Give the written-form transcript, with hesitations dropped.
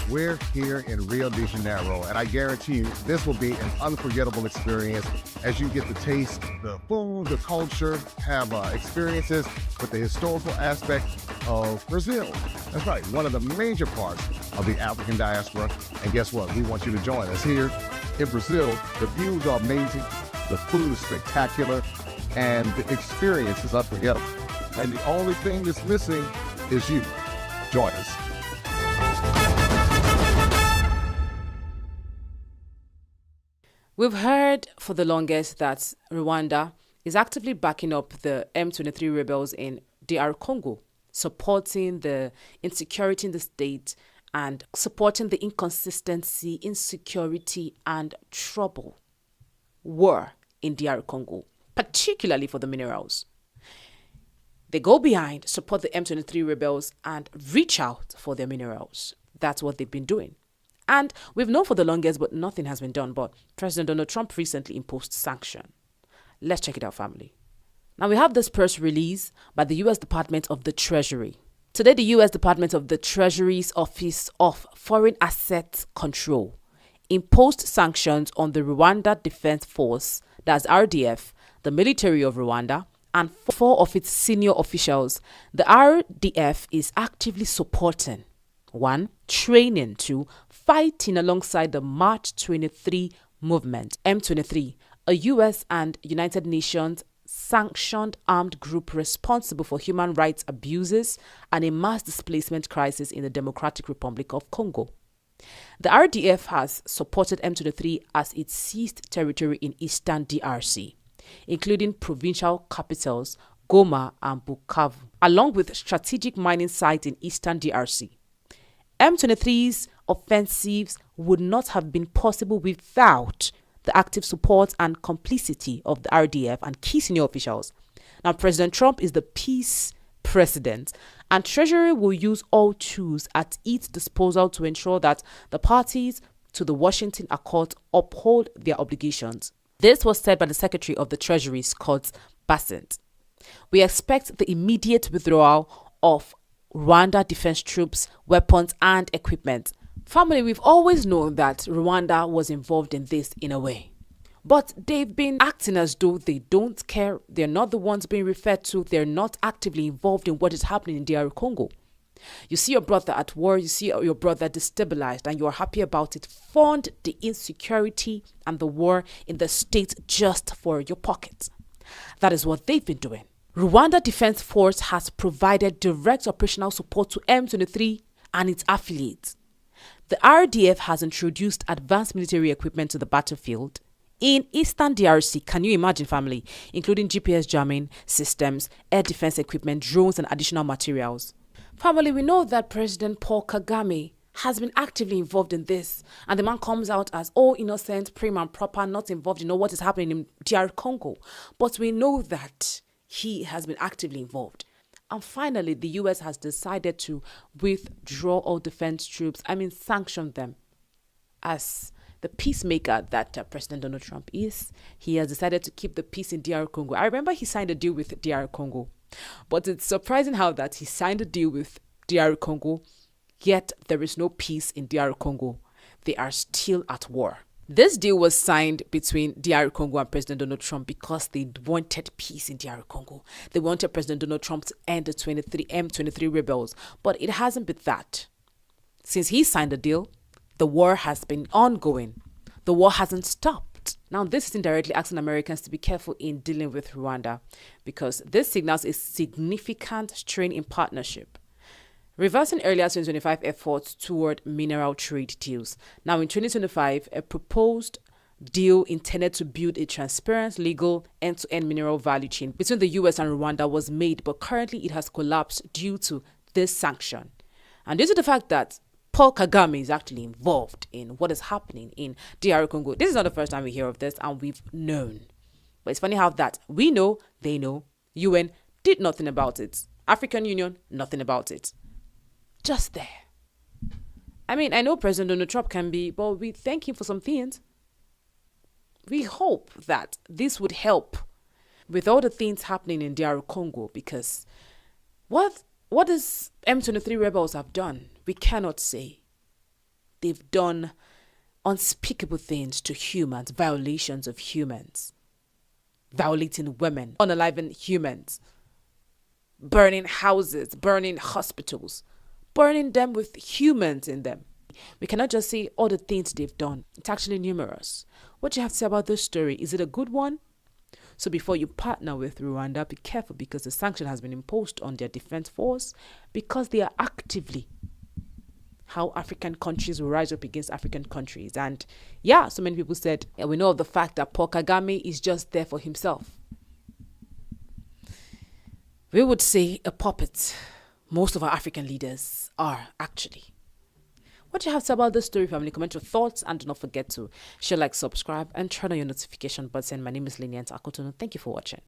We're here in Rio de Janeiro, and I guarantee you this will be an unforgettable experience as you get to taste the food, the culture, have experiences with the historical aspect of Brazil. That's right, one of the major parts of the African diaspora. And guess what? We want you to join us here in Brazil. The views are amazing, the food is spectacular, and the experience is unforgettable. And the only thing that's missing is you. Join us. We've heard for the longest that Rwanda is actively backing up the M23 rebels in DR Congo, supporting the insecurity in the state and supporting the inconsistency, insecurity, and trouble war in DR Congo, particularly for the minerals. They go behind, support the M23 rebels, and reach out for their minerals. That's what they've been doing. And we've known for the longest, but nothing has been done. But President Donald Trump recently imposed sanction. Let's check it out, family. Now, we have this press release by the U.S. Department of the Treasury. Today, the U.S. Department of the Treasury's Office of Foreign Assets Control imposed sanctions on the Rwanda Defense Force, that's RDF, the military of Rwanda, and 4 of its senior officials. The RDF is actively supporting 1. Training. 2. Fighting alongside the March 23 movement, M23, a U.S. and United Nations sanctioned armed group responsible for human rights abuses and a mass displacement crisis in the Democratic Republic of Congo. The RDF has supported M23 as it seized territory in eastern DRC, including provincial capitals Goma and Bukavu, along with strategic mining sites in eastern DRC. M23's offensives would not have been possible without the active support and complicity of the RDF and key senior officials. Now, President Trump is the peace president, and Treasury will use all tools at its disposal to ensure that the parties to the Washington Accord uphold their obligations. This was said by the Secretary of the Treasury, Scott Bassett. We expect the immediate withdrawal of Rwanda defense troops, weapons, and equipment. Family, we've always known that Rwanda was involved in this in a way. But they've been acting as though they don't care. They're not the ones being referred to. They're not actively involved in what is happening in DR Congo. You see your brother at war, you see your brother destabilized, and you're happy about it. Fund the insecurity and the war in the state just for your pocket. That is what they've been doing. Rwanda Defense Force has provided direct operational support to M23 and its affiliates. The RDF has introduced advanced military equipment to the battlefield in eastern DRC. Can you imagine, family? Including GPS jamming systems, air defense equipment, drones, and additional materials. Family, we know that President Paul Kagame has been actively involved in this, and the man comes out as all innocent, prim and proper, not involved in what is happening in DR Congo. But we know that he has been actively involved. And finally, the U.S. has decided to withdraw all defense troops, sanction them. As the peacemaker that President Donald Trump is, he has decided to keep the peace in DR Congo. I remember he signed a deal with DR Congo, but it's surprising how that he signed a deal with DR Congo, yet there is no peace in DR Congo. They are still at war. This deal was signed between DR Congo and President Donald Trump because they wanted peace in DR Congo. They wanted President Donald Trump to end the M23 rebels, but it hasn't been that. Since he signed the deal, the war has been ongoing. The war hasn't stopped. Now, this is indirectly asking Americans to be careful in dealing with Rwanda because this signals a significant strain in partnership, reversing earlier 2025 efforts toward mineral trade deals. Now, in 2025, a proposed deal intended to build a transparent, legal, end-to-end mineral value chain between the U.S. and Rwanda was made, but currently it has collapsed due to this sanction. And due to the fact that Paul Kagame is actually involved in what is happening in DR Congo. This is not the first time we hear of this, and we've known. But it's funny how that we know, they know, UN did nothing about it. African Union, nothing about it. Just there. I know President Donald Trump can be, but we thank him for some things. We hope that this would help with all the things happening in DR Congo, because what does M23 rebels have done? We cannot say. they've done unspeakable things to humans, violations of humans, violating women, unaliving humans, burning houses, burning hospitals, burning them with humans in them. We cannot just say all the things they've done. It's actually numerous. What do you have to say about this story? Is it a good one? So before you partner with Rwanda, be careful, because the sanction has been imposed on their defense force because they are actively how African countries will rise up against African countries. And yeah, so many people said, yeah, we know of the fact that Paul Kagame is just there for himself. We would say a puppet. Most of our African leaders are actually. What do you have to say about this story, family? Comment your thoughts, and do not forget to share, like, subscribe, and turn on your notification button. My name is Lynient Akotonou. Thank you for watching.